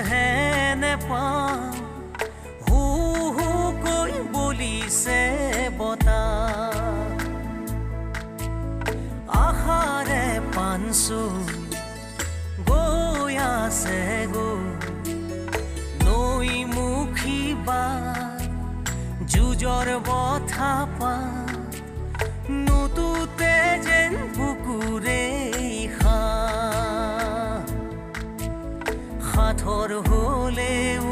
है ने पाऊं हू कोई बोली से बता आहारे पांसु गोया से गो नई मुखी बा जुजर बथा पा নুতুতে যেন বুকুৰে সাঁথৰ হলেও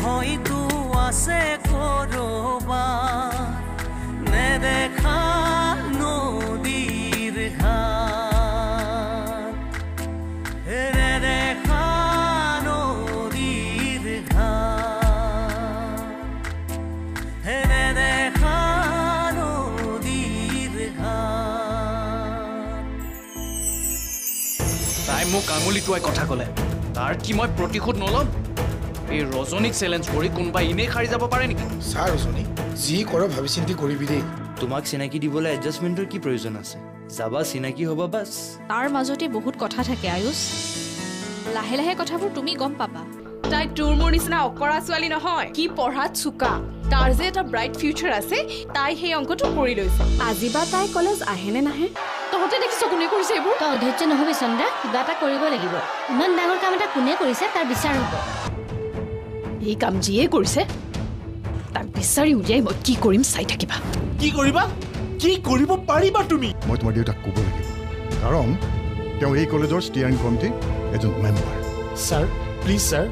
হয়তো আছে কৰবাত নেদেখা নদীৰ ঘাট নেদেখা নদীৰ ঘাট নেদেখা তাই মোক আঙুলি টুৱাই কথা ক'লে তাৰ কি মই প্ৰতিশোধ নল'ম এই ৰজনীক চেলেঞ্জ কৰি কোনোবা এনেই সাৰি যাব পাৰে নেকি চা ৰজনী যি কৰ ভাবি চিন্তি কৰিবি দেই তোমাক চিনাকি দিবলৈ এডজাষ্টমেণ্টৰ কি প্ৰয়োজন আছে যাবা চিনাকি হ'ব বাছ তাৰ মাজতে বহুত কথা থাকে আয়ুষ লাহে লাহে কথাবোৰ তুমি গম পাবা তাই তোৰ মোৰ নিচিনা অকৰা ছোৱালী নহয় কি পঢ়াত চোকা তাৰ যে এটা ব্ৰাইট ফিউচাৰ আছে তাই সেই অংকটো কৰি লৈছে আজি বা তাই কলেজ আহেনে নাহে তহঁতে দেখিছ কোনে কৰিছে এইবোৰ তই অধৈৰ্য নহবি চন্দ্ৰা কিবা এটা কৰিব লাগিব ইমান ডাঙৰ কাম এটা কোনে কৰিছে তাৰ বিচাৰ হ'ব এই কাম যিয়ে কৰিছে তাক বিচাৰি উলিয়াই মই কি কৰিম চাই থাকিবা কি কৰিবা কি কৰিব পাৰিবা তুমি মই তোমাৰ দেউতাক ক'ব লাগিব কাৰণ তেওঁ এই কলেজৰ ষ্টিয়াৰিং কমিটিৰ এজন মেম্বাৰ স্যাৰ প্লিজ স্যাৰ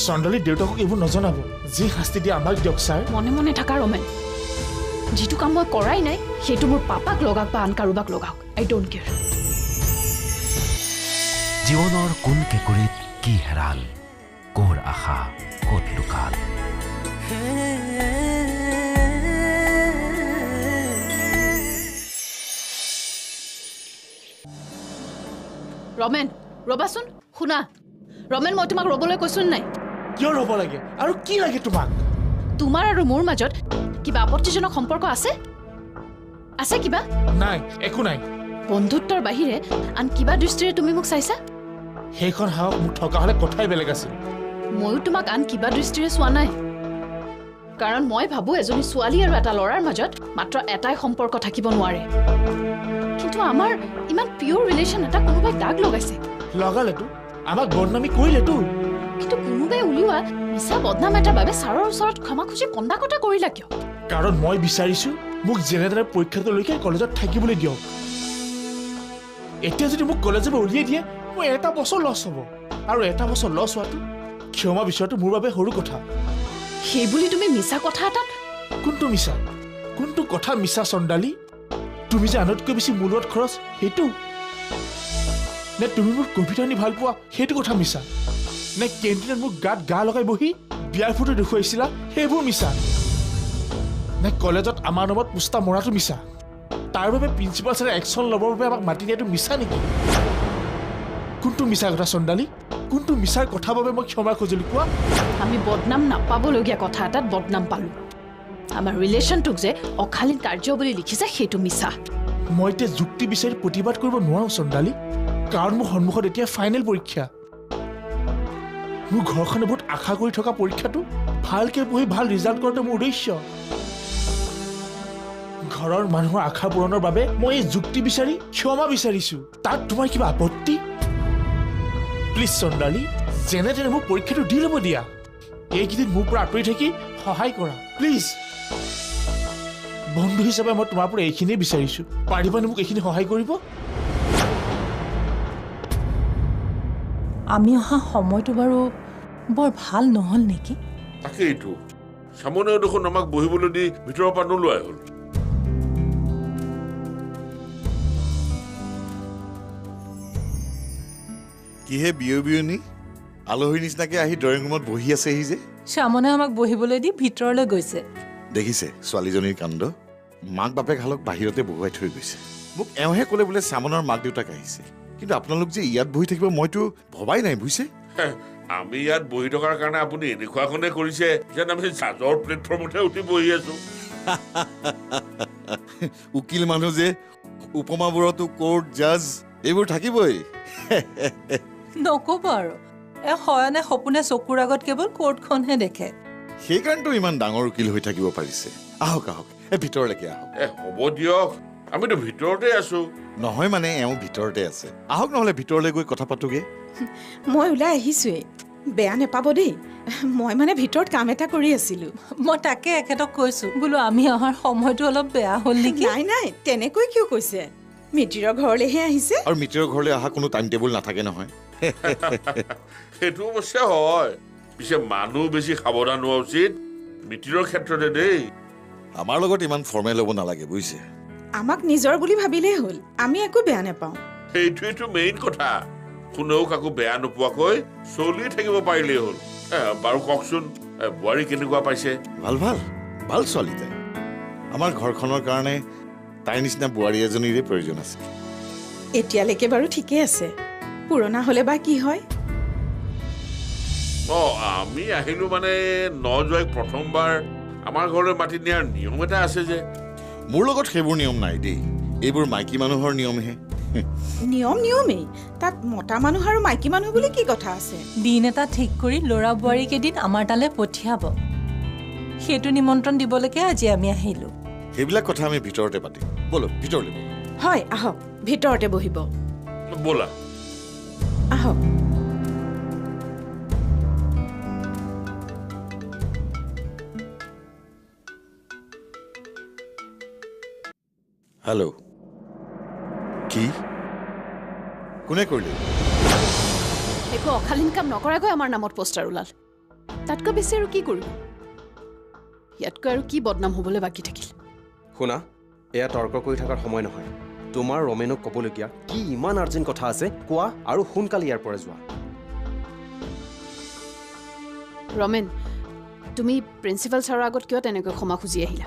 চন্দ্ৰালীৰ দেউতাকক এইবোৰ নজনাব যি শাস্তি দিয়ে আমাক দিয়ক স্যাৰ মনে মনে থকা ৰমেন যিটো কাম মই কৰাই নাই সেইটো মোৰ পাপাক লগাওক বা আন কাৰোবাক লগাওক আই ডোন্ট কেয়াৰ জীৱনৰ কোন কেকুৰিত কি হেৰাল কৰ আশা ক'ত লুকাল ৰমেন ৰবাচোন শুনা ৰমেন মই তোমাক ৰবলৈ কৈছো নাই কিয় ৰ'ব লাগে আৰু কি লাগে তোমাক তোমাৰ আৰু মোৰ মাজত কিবা আপত্তিজনক সম্পৰ্ক আছে আছে কিবা নাই একো নাই বন্ধুত্বৰ বাহিৰে আন কিবা দৃষ্টিৰে তুমি মোক চাইছা সেইখন হাওক মোক থকা হ'লে কথাই বেলেগ আছিল ময়ো তোমাক আন কিবা দৃষ্টিৰে চোৱা নাই কাৰণ মই ভাবো এজনী ছোৱালী আৰু এটা ল'ৰাৰ মাজত মাত্ৰ এটাই সম্পৰ্ক থাকিব নোৱাৰে কিন্তু আমাৰ ইমান পিয়ৰ ৰিলেশ্যন এটা কোনোবাই দাগ লগাইছে লগালেতো আমাক বদনামি কৰিলেতো কিন্তু কোনোবাই উলিওৱা মিছা বদনাম এটাৰ বাবে ছাৰৰ ওচৰত ক্ষমা খুজি কন্দা কটা কৰিলা কিয় কাৰণ মই বিচাৰিছো মোক যেনেদৰে পৰীক্ষাটোলৈকে কলেজত থাকিবলৈ দিয়ক এতিয়া যদি মোক কলেজৰ পৰা উলিয়াই দিয়ে মোৰ এটা বছৰ লছ হ'ব আৰু এটা বছৰ লছ হোৱাটো ক্ষমা বিচৰাটো মোৰ বাবে সৰু কথা সেইবুলি তুমি মিছা কথা এটাত কোনটো মিছা কোনটো কথা মিছা চন্দালী তুমি যে আনতকৈ বেছি মূলত খৰচ সেইটো নে তুমি মোৰ কবিতা শুনি ভাল পোৱা সেইটো কথা মিছা নে কেণ্টিনত মোক গাত গা লগাই বহি বিয়াৰ ফটো দেখুৱাইছিলা সেইবোৰ মিছা নে কলেজত আমাৰ নামত পোষ্টা মৰাটো মিছা তাৰ বাবে প্ৰিন্সিপাল ছাৰে একশ্যন ল'বৰ বাবে আমাক মাতি দিয়াটো মিছা নেকি কোনটো মিছা কথা চন্দালী কোনটো মিছাৰ কথা বাবে মই ক্ষমা খুজিলো কোৱা আমি বদনাম নাপাবলগীয়া কথা এটাত বদনাম পালো আমাৰ ৰিলেশ্যনটোক যে অশালীন কাৰ্য বুলি লিখিছে সেইটো মিছা মই এতিয়া যুক্তি বিচাৰি প্ৰতিবাদ কৰিব নোৱাৰো চন্দালী কাৰণ মোৰ সন্মুখত এতিয়া ফাইনেল পৰীক্ষা মোৰ ঘৰখনে বহুত আশা কৰি থকা পৰীক্ষাটো ভালকৈ পঢ়ি ভাল ৰিজাল্ট কৰাটো মোৰ উদ্দেশ্য ঘৰৰ মানুহৰ আশা পূৰণৰ বাবে মই এই যুক্তি বিচাৰি ক্ষমা বিচাৰিছো তাত তোমাৰ কিবা আপত্তি প্লিজ চন্দালী যেনে তেনে মোক পৰীক্ষাটো দি ল'ব দিয়া এইকেইদিন মোৰ পৰা আঁতৰি থাকি সহায় কৰা প্লিজ বন্ধু হিচাপে মই তোমাৰ পৰা এইখিনিয়ে বিচাৰিছো পাৰিবানে মোক এইখিনি সহায় কৰিব আমি অহা সময়টো বাৰু বৰ ভাল নহল নেকি তাকেইটো সামনেও দেখোন আমাক বহিবলৈ দি ভিতৰৰ পৰা নোলোৱাই হ'ল কিহে বিয়নি আলহীৰ নিচিনাকে আহি ড্ৰয়িং ৰুমত বহি আছেহি যে শ্যামনে আমাক বহিবলৈ দি ভিতৰলৈ গৈছে দেখিছে ছোৱালীজনীৰ কাণ্ড মাক বাপেক হালক বাহিৰতে বহুৱাই থৈ গৈছে মোক এওঁহে ক'লে বোলে শ্যামনৰ মাক দেউতাক আহিছে কিন্তু আপোনালোক যে ইয়াত বহি থাকিব মইতো ভবাই নাই বুজিছে আমি ইয়াত বহি থকাৰ কাৰণে আপুনি এনেকুৱাখনে কৰিছে যেন আমি জাজৰ প্লেটফৰ্মতে উঠি বহি আছো উকিল মানুহ যে উপমাবোৰতো কোৰ্ট জাজ এইবোৰ থাকিবই নক'ব আৰু হয়নে সপোনে চকুৰ আগত কেৱল কোৰ্টখনহে দেখে সেইকাৰণেতো ইমান ডাঙৰ উকিল হৈ থাকিব পাৰিছে আহক আহক ভিতৰলৈকে আহক হ'ব দিয়ক আমিতো ভিতৰতে আছো নহয় মানে এওঁ ভিতৰতে আছে আহক নহ'লে ভিতৰলৈ গৈ কথা পাতোগে মই ওলাই আহিছোৱেই বেয়া নেপাব দেই মই মানে ভিতৰত কাম এটা কৰি আছিলো মই তাকে এখেতক কৈছো বোলো আমি অহাৰ সময়টো অলপ বেয়া হ'ল নেকি নাই নাই তেনেকৈ কিয় কৈছে মিতিৰৰ ঘৰলৈহে আহিছে আৰু মিতিৰৰ ঘৰলৈ অহা কোনো টাইম টেবুল নাথাকে নহয় সেইটো অৱশ্যে হয় পিছে মানুহ বেছি সাৱধান হোৱা উচিত মিতিৰৰ ক্ষেত্ৰতে দেই আমাৰ লগত ইমান ফৰ্মেল হ'ব নালাগে বুজিছে আমাক নিজৰ বুলি ভাবিলেই হ'ল আমি একো বেয়া নাপাওঁ সেইটোৱেইটো মেইন কথা কোনেও কাকো বেয়া নোপোৱাকৈ চলি থাকিব পাৰিলেই হ'ল বাৰু কওকচোন বোৱাৰী কেনেকুৱা পাইছে ভাল ভাল ভাল ছোৱালী তাই আমাৰ ঘৰখনৰ কাৰণে তাইৰ নিচিনা বোৱাৰী এজনীৰে প্ৰয়োজন আছে এতিয়ালৈকে বাৰু ঠিকেই আছে পুৰণা হ'লে বা কি হয় আমি আহিলো মানে নজোৱাইক প্ৰথমবাৰ আমাৰ ঘৰলৈ মাতি নিয়াৰ নিয়ম এটা আছে যে মোৰ লগত সেইবোৰ নিয়ম নাই দেই এইবোৰ মাইকী মানুহৰ নিয়মহে নিয়মেই তাত মতা মানুহ আৰু মাইকী মানুহ বুলি কি কথা আছে দিন এটা ঠিক কৰি ল'ৰা বোৱাৰীক এদিন আমাৰ তালৈ পঠিয়াব সেইটো নিমন্ত্ৰণ দিবলৈকে আজি আমি আহিলো সেইবিলাক কথা আমি ভিতৰতে পাতিম বলো ভিতৰলৈ হয় আহক ভিতৰতে বহিব ব'লা আহক হেল্ল' কি কোনে কৰিলে একো অশালীন কাম নকৰাকৈ আমাৰ নামত পোষ্টাৰ ওলাল তাতকৈ বেছি আৰু কি কৰিব ইয়াতকৈ আৰু কি বদনাম হ'বলৈ বাকী থাকিল শুনা এয়া তৰ্ক কৰি থকাৰ সময় নহয় তোমাৰ ৰমেনক ক'বলগীয়া কি ইমান আৰ্জেণ্ট কথা আছে কোৱা আৰু সোনকালে ইয়াৰ পৰা যোৱা ৰমেন তুমি প্ৰিন্সিপাল ছাৰৰ আগত কিয় তেনেকৈ ক্ষমা খুজি আহিলা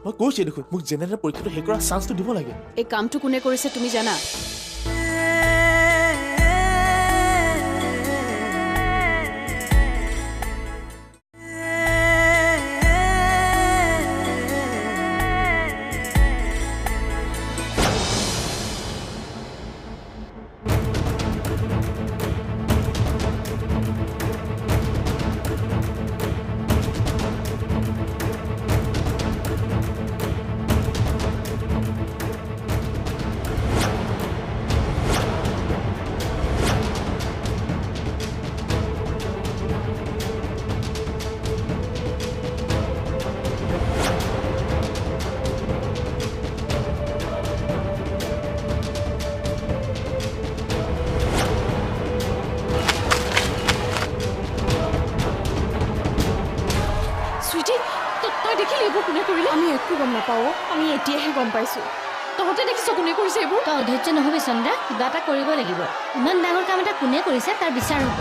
মই কৈছে দেখোন মোক জেনেৰেল পৰীক্ষাটো শেষ কৰাৰ চান্সটো দিব লাগে এই কামটো কোনে কৰিছে তুমি জানা আমি একো গম নাপাওঁ আমি এতিয়াহে গম পাইছো তহঁতে দেখিছ কোনে কৰিছে এইবোৰ তই অধৈৰ্য নহবি চন্দ্ৰা কিবা এটা কৰিব লাগিব ইমান ডাঙৰ কাম এটা কোনে কৰিছে তাৰ বিচাৰ হ'ব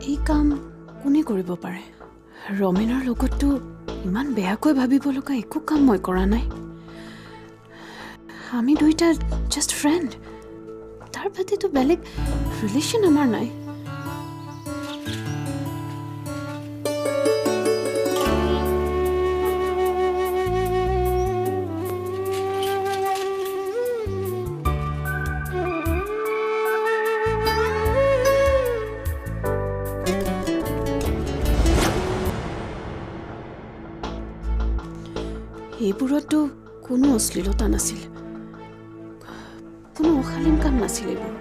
এই কাম কোনে কৰিব পাৰে ৰমেনৰ লগততো ইমান বেয়াকৈ ভাবিব লগা একো কাম মই কৰা নাই আমি দুইটা জাষ্ট ফ্ৰেণ্ড তাৰ বাদেতো বেলেগ ৰিলেশ্যন আমাৰ নাই এইবোৰতো কোনো অশ্লীলতা নাছিল কোনো অশালীন কাম নাছিল এইবোৰ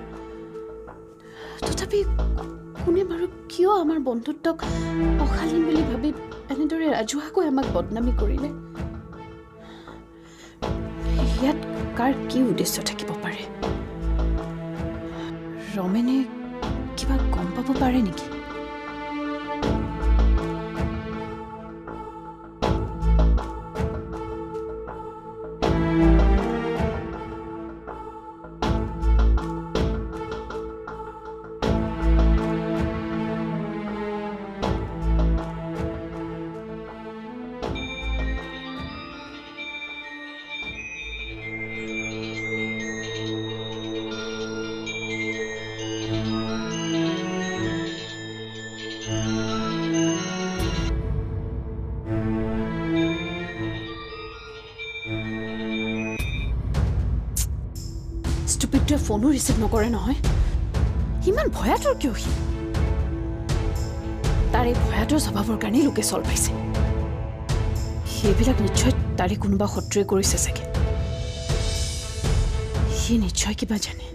তথাপি কোনে বাৰু কিয় আমাৰ বন্ধুত্বক অশালীন বুলি ভাবি এনেদৰে ৰাজহুৱাকৈ আমাক বদনামী কৰিলে ইয়াত কাৰ কি উদ্দেশ্য থাকিব পাৰে ৰমেনে কিবা গম পাব পাৰে নেকি ষ্টুপিডটোৱে ফোনো ৰিচিভ নকৰে নহয় ইমান ভয়াতুৰ কিয় সি তাৰ এই ভয়াতুৰ স্বভাৱৰ কাৰণেই লোকে চল পাইছে সেইবিলাক নিশ্চয় তাৰে কোনোবা শত্ৰুৱে কৰিছে চাগে সি নিশ্চয় কিবা জানে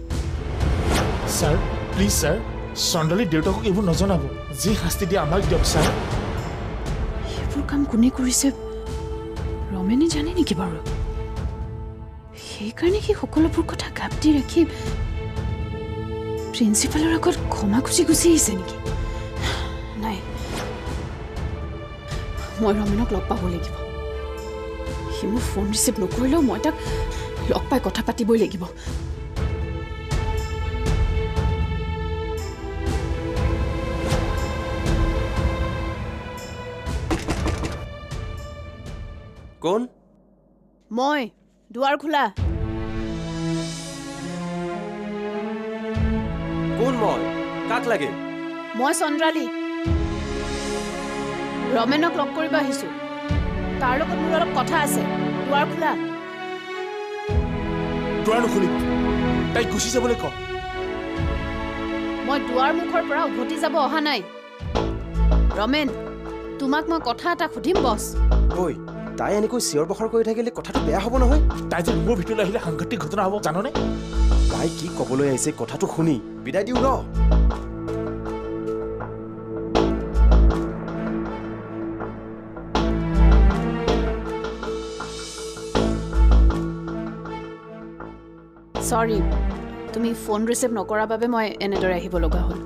স্যাৰ প্লিজ স্যাৰ চন্দালী দেউতাকক এইবোৰ নজনাব যি শাস্তি দিয়ে আমাক দিয়ক স্যাৰ এইবোৰ কাম কোনে কৰিছে ৰমেনে জানে নেকি বাৰু সেইকাৰণে সি সকলোবোৰ কথা গাপ দি ৰাখি প্ৰিন্সিপালৰ আগত ক্ষমা খুজি গুচি আহিছে নেকি নাই মই ৰমেনক লগ পাব লাগিব সি মোৰ ফোন ৰিচিভ নকৰিলেও মই তাক লগ পাই কথা পাতিবই লাগিব কোন মই দুৱাৰ খোলা কোন মই কাক লাগে মই চন্দ্ৰালী ৰমেনক লগ কৰিব আহিছো তাৰ লগত মোৰ অলপ কথা আছে দুৱাৰ খোলা দুৱাৰ নুখুলিম তাই গুচি যাবলৈ ক মই দুৱাৰ মুখৰ পৰা উভতি যাব অহা নাই ৰমেন তোমাক মই কথা এটা সুধিম বছ ঐ তাই এনেকৈ চিঞৰ বাখৰ কৰি থাকিলে কথাটো বেয়া হ'ব নহয় তাই যে ৰুমৰ ভিতৰলৈ আহিলে সাংঘাতিক ঘটনা হ'ব জাননে তাই কি ক'বলৈ আহিছে কথাটো শুনি বিদায় দিওঁ ন সৰি তুমি ফোন ৰিচিভ নকৰাৰ বাবে মই এনেদৰে আহিব লগা হ'ল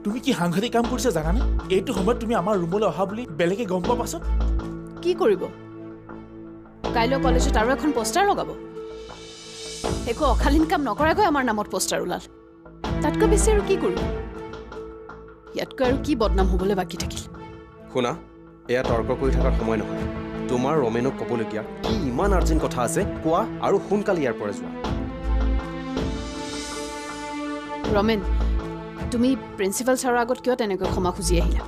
তুমি কি সাংঘাতিক কাম কৰিছা জানানে এইটো সময়ত তুমি আমাৰ ৰুমলৈ অহা বুলি বেলেগে গম পোৱা পাছত কি কৰিব কাইলৈ কলেজত আৰু এখন পোষ্টাৰ লগাব একো অশালীন কাম নকৰাকৈ আমাৰ নামত পোষ্টাৰ ওলাল তাতকৈ বেছি আৰু কি কৰিব ইয়াতকৈ আৰু কি বদনাম হ'বলৈ বাকী থাকিল শুনা এয়া তৰ্ক কৰি থকাৰ সময় নহয় তোমাৰ ৰমেনক ক'বলগীয়া কি ইমান আৰ্জেণ্ট কথা আছে কোৱা আৰু সোনকালে ইয়াৰ পৰা যোৱা ৰমেন তুমি প্ৰিন্সিপাল ছাৰৰ আগত কিয় তেনেকৈ ক্ষমা খুজি আহিলা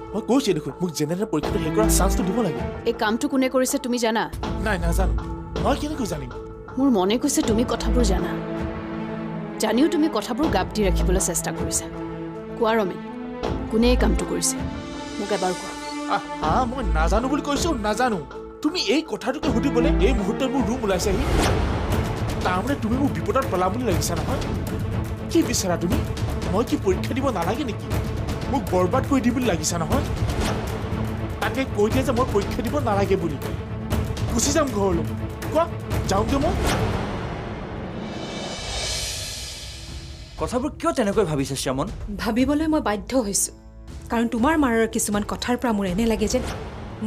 মই কৈছোঁ দেখোন মোক জেনেৰেল পৰীক্ষাটো শেষ কৰাৰ চান্সটো দিব লাগে এই কামটো কোনে কৰিছে তুমি জানা নাই নাজানো মই কেনেকৈ জানিম মোৰ মনে কৈছে তুমি কথাবোৰ জানা জানিও তুমি কথাবোৰ গাপ দি ৰাখিবলৈ চেষ্টা কৰিছা কোৱা ৰমেন কোনে এই কামটো কৰিছে মোক এবাৰ কোৱা মই নাজানো বুলি কৈছো নাজানো তুমি এই কথাটোকে সুধিবলৈ এই মুহূৰ্তত মোৰ ৰুম ওলাইছাহি তাৰমানে তুমি মোক বিপদত পেলাম বুলি লাগিছা নহয় কি বিচাৰা তুমি মই কি পৰীক্ষা দিব নালাগে নেকি মোক বৰবাদ কৰি দি বুলি লাগিছা নহয় তাকে কৈ দিয়ে যে মই পৰীক্ষা দিব নালাগে বুলি গুচি যাম ঘৰলৈ কোৱা যাওঁগে মই কথাবোৰ কিয় তেনেকৈ ভাবিছে শ্যামন ভাবিবলৈ মই বাধ্য হৈছোঁ কাৰণ তোমাৰ মাৰৰ কিছুমান কথাৰ পৰা মোৰ এনে লাগে যে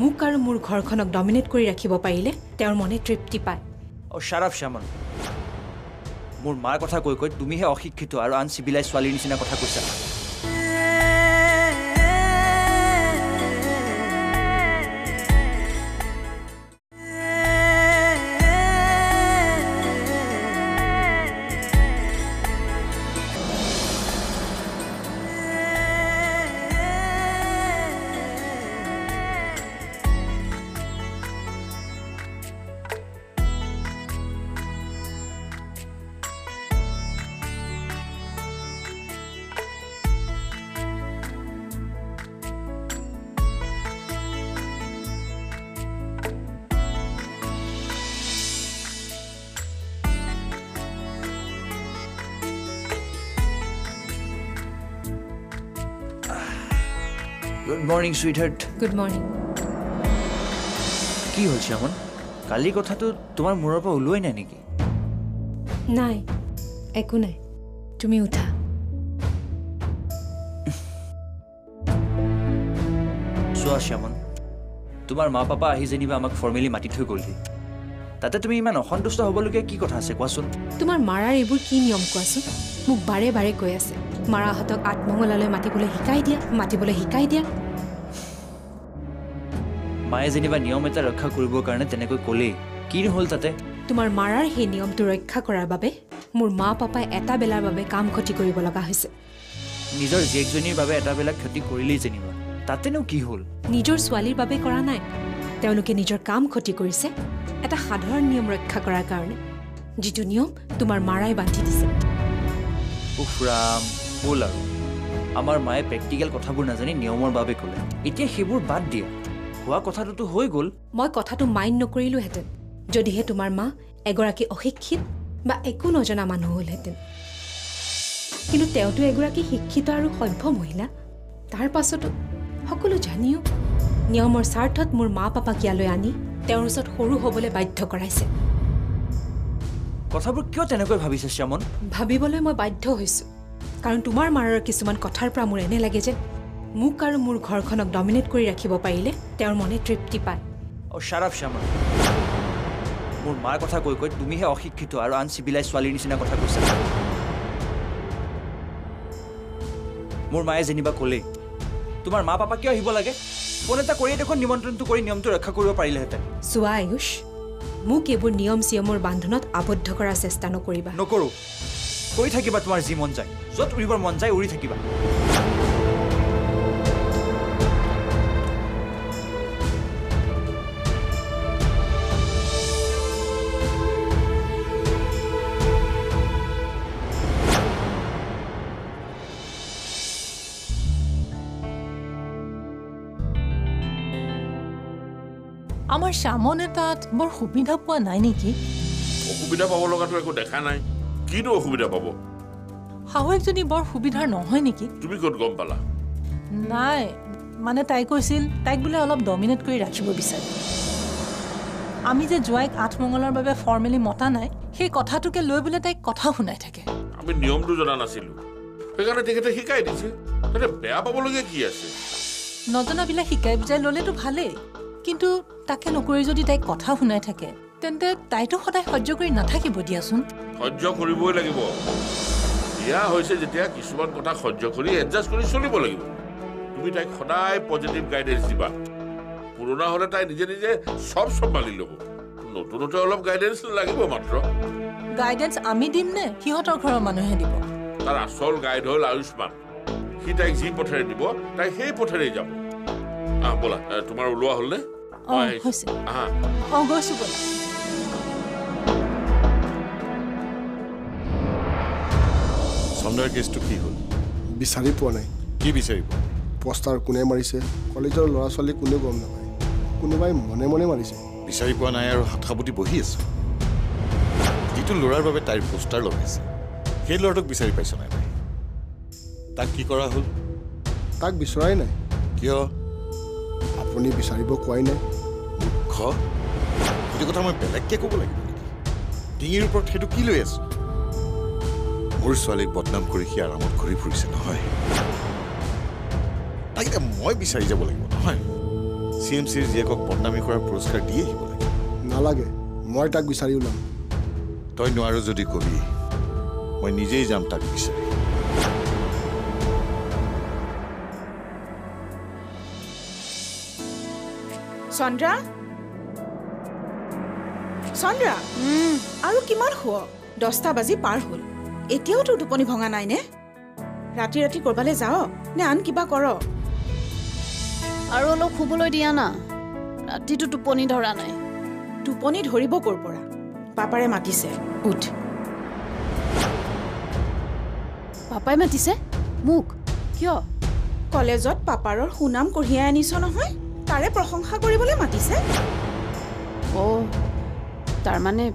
মোক আৰু মোৰ ঘৰখনক ডমিনেট কৰি ৰাখিব পাৰিলে তেওঁৰ মনে তৃপ্তি পায় শ্বাৰাপ শ্যামন মোৰ মাৰ কথা কৈ কৈ তুমিহে অশিক্ষিত আৰু আন চিভিলাইজ ছোৱালীৰ নিচিনা কথা কৈছা Good morning, sweetheart. Good morning. কি হ'ল শ্যামন কালি কথাটো তোমাৰ মূৰৰ পৰা ওলোৱাই নাই নেকি নাই একো নাই তুমি উঠা চোৱা শ্যামন তোমাৰ মা পাপা আহি যেনিবা আমাক ফৰ্মেলি মাতি থৈ গ'লহি তাতে তুমি ইমান অসন্তুষ্ট হ'বলগীয়া কি কথা আছে কোৱাচোন তোমাৰ মাৰাৰ এইবোৰ কি নিয়ম কোৱাচোন মোক বাৰে বাৰে কৈ আছে মাৰাহঁতক আত্মঙলালৈ মাতিবলৈ শিকাই দিয়া মায়ে যেনিবা নিয়ম এটা ৰক্ষা কৰিবৰ কাৰণে তেনেকৈ ক'লেই কি নহ'ল তাতে তোমাৰ মাৰাৰ সেই নিয়মটো ৰক্ষা কৰাৰ বাবে মোৰ মা পাপাই এটা বেলাৰ বাবে কাম ক্ষতি কৰিব লগা হৈছে নিজৰ জীয়েকজনীৰ বাবে এটা বেলা ক্ষতি কৰিলেই যেনিবা তাতেনো কি হ'ল নিজৰ ছোৱালীৰ বাবে কৰা নাই তেওঁলোকে নিজৰ কাম ক্ষতি কৰিছে এটা সাধাৰণ নিয়ম ৰক্ষা কৰাৰ কাৰণে যিটো নিয়ম তোমাৰ মাৰাই বান্ধি দিছে। উফৰাম ব'ল আৰু আমাৰ মায়ে প্ৰেক্টিকেল কথাবোৰ নাজানি নিয়মৰ বাবে ক'লে এতিয়া সেইবোৰ বাদ দিয়া হোৱা কথাটোতো হৈ গ'ল। মই কথাটো মাইণ্ড নকৰিলোহেঁতেন যদিহে তোমাৰ মা এগৰাকী অশিক্ষিত বা একো নজনা মানুহ হ'লহেঁতেন। কিন্তু তেওঁতো এগৰাকী শিক্ষিত আৰু সভ্য মহিলা। তাৰ পাছতো সকলো জানিও নিয়মৰ স্বাৰ্থত মোৰ মা পাপাক ইয়ালৈ আনি তেওঁৰ ওচৰত সৰু হ'বলৈ বাধ্য কৰাইছে। কথাবোৰ কিয় তেনেকৈ ভাবিছে শ্যামন? ভাবিবলৈ মই বাধ্য হৈছোঁ কাৰণ তোমাৰ মাৰৰ কিছুমান কথাৰ পৰা মোৰ এনে লাগে যে মোক আৰু মোৰ ঘৰখনক ডমিনেট কৰি ৰাখিব পাৰিলে তেওঁৰ মনে তৃপ্তি পায়। শ্বাৰাপ শ্যামন, মোৰ মাৰ কথা কৈ কৈ তুমিহে অশিক্ষিত আৰু আনচিভিলাইজ ছোৱালীৰ নিচিনা কথা কৈছা। মোৰ মায়ে যেনিবা ক'লেই তোমাৰ মা পাপা কিয় আহিব লাগে? ফোন এটা কৰিয়ে দেখোন নিমন্ত্ৰণটো কৰি নিয়মটো ৰক্ষা কৰিব পাৰিলেহেঁতেন। চোৱা আয়ুষ, মোক এইবোৰ নিয়ম চিয়মৰ বান্ধোনত আবদ্ধ কৰাৰ চেষ্টা নকৰিবা। নকৰোঁ, কৰি থাকিবা তোমাৰ যি মন যায়, য'ত উৰিবৰ মন যায় উৰি থাকিবা। আমাৰ শ্যামনে তাত বৰ সুবিধা পোৱা নাই নেকি? অসুবিধা পাব লগাটো একো দেখা নাই। কিনো অসুবিধা পাব? শাহুৱেক যদি বৰ সুবিধাৰ নহয় নেকি? তুমি ক'ত গম পালা? নাই মানে তাই কৈছিল তাইক বোলে অলপ ডমিনেট কৰি ৰাখিব বিচাৰে। আমি যে জোৱাইক আঠমঙলৰ বাবে ফৰ্মেলি মতা নাই সেই কথাটোকে লৈ বোলে তাইক কথা শুনাই থাকে। আমি নিয়মটো জনা নাছিলো, সেইকাৰণে তেখেতে শিকাই দিছে। তাতে বেয়া পাবলগীয়া কি আছে? নজনাবিলাক শিকাই বুজাই ল'লেতো ভালেই, কিন্তু তাকে নকৰি যদি তাইক কথা শুনাই থাকে তেন্তে তাইতো সদায় সহ্য কৰি নাথাকিব দিয়াচোন। সহ্য কৰিবই লাগিব। বিয়া হৈছে যেতিয়া কিছুমান কথা সহ্য কৰি এডজাষ্ট কৰি চলিব লাগিব। তুমি তাইক সদায় পজিটিভ গাইডেন্স দিবা। পুৰণা হ'লে তাই নিজে নিজে চব চম্ভালি ল'ব। নতুনতে অলপ গাইডেন্স লাগিব মাত্ৰ। গাইডেন্স আমি দিম নে সিহঁতৰ ঘৰৰ মানুহে দিব? তাৰ আচল গাইড হ'ল আয়ুষ্মান। সি তাইক যি পথেৰে দিব তাই সেই পথেৰেই যাব। ব'লা, তোমাৰ ওলোৱা হ'ল নে? গৈছো ব'লা। চন্দ্ৰাৰ কেছটো কি হ'ল? বিচাৰি পোৱা নাই। কি বিচাৰিব? পোষ্টাৰ কোনে মাৰিছে, কলেজৰ ল'ৰা ছোৱালী কোনেও গম নাপায়। কোনোবাই মনে মনে মাৰিছে। বিচাৰি পোৱা নাই আৰু হাত সাবটি বহি আছে। যিটো ল'ৰাৰ বাবে তাইৰ পোষ্টাৰ লগাইছে সেই ল'ৰাটোক বিচাৰি পাইছ নাই? তাক কি কৰা হ'ল? তাক বিচৰাই নাই। কিয়? আপুনি বিচাৰিব কোৱাই নাই। মূৰ্খ, সেইটো কথা মই বেলেগকে ক'ব লাগিব নেকি? ডিঙিৰ ওপৰত সেইটো কি লৈ আছো? মোৰ ছোৱালীক বদনাম কৰি সি আৰামত ঘূৰি ফুৰিছে নহয়। তাক এতিয়া মই বিচাৰি যাব লাগিব নহয়। CMCৰ জীয়েকক বদনামী কৰাৰ পুৰস্কাৰ দি আহিব লাগে। নালাগে, মই তাক বিচাৰি ওলাম। তই নোৱাৰ যদি কবি, মই নিজেই যাম তাক বিচাৰি। চন্দ্ৰা, চন্দ্ৰা, আৰু কিমান শুৱ? 10টা বাজি পাৰ হ'ল, এতিয়াও তোৰ টোপনি ভঙা নাই নে? ৰাতি ৰাতি কৰবালৈ যাও নে আন কিবা কৰ? আৰু অলপ শুবলৈ দিয়া না, ৰাতিটো টোপনি ধৰা নাই। টোপনি ধৰিব ক'ৰ পৰা? পাপাৰে মাতিছে, উঠ। পাপাই মাতিছে? মোক? কিয়? কলেজত পাপাৰৰ সুনাম কঢ়িয়াই আনিছ নহয়, তাৰে প্ৰশংসা কৰিবলৈ মাতিছে। তাৰমানে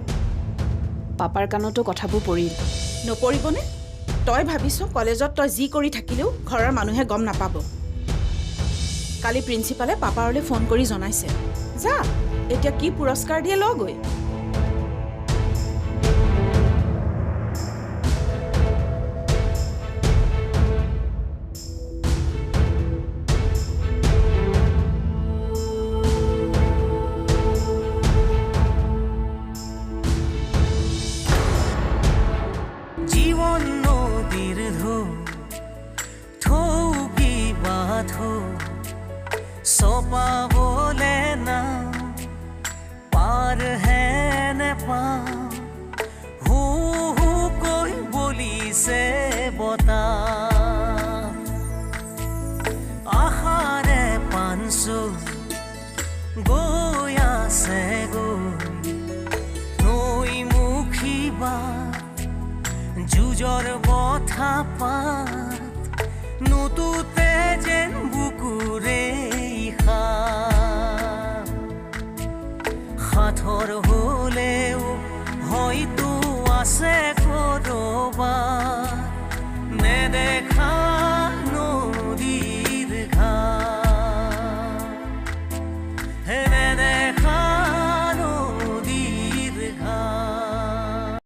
পাপাৰ কাণতো কথাবোৰ পৰিল। নপৰিবনে? তই ভাবিছ কলেজত তই যি কৰি থাকিলেও ঘৰৰ মানুহে গম নাপাব। কালি প্ৰিন্সিপালে পাপাৰলৈ ফোন কৰি জনাইছে। যা, এতিয়া কি পুৰস্কাৰ দিয়ে ল গৈ। জীবন নদীর ধো থৌকি বাঁধো সপাবলে না পার হ্যাঁ চাহপাত নুতুতে যেন বুকুৰে সাঁথৰ হলেও হয়তো আছে কৰবাত নেদেখা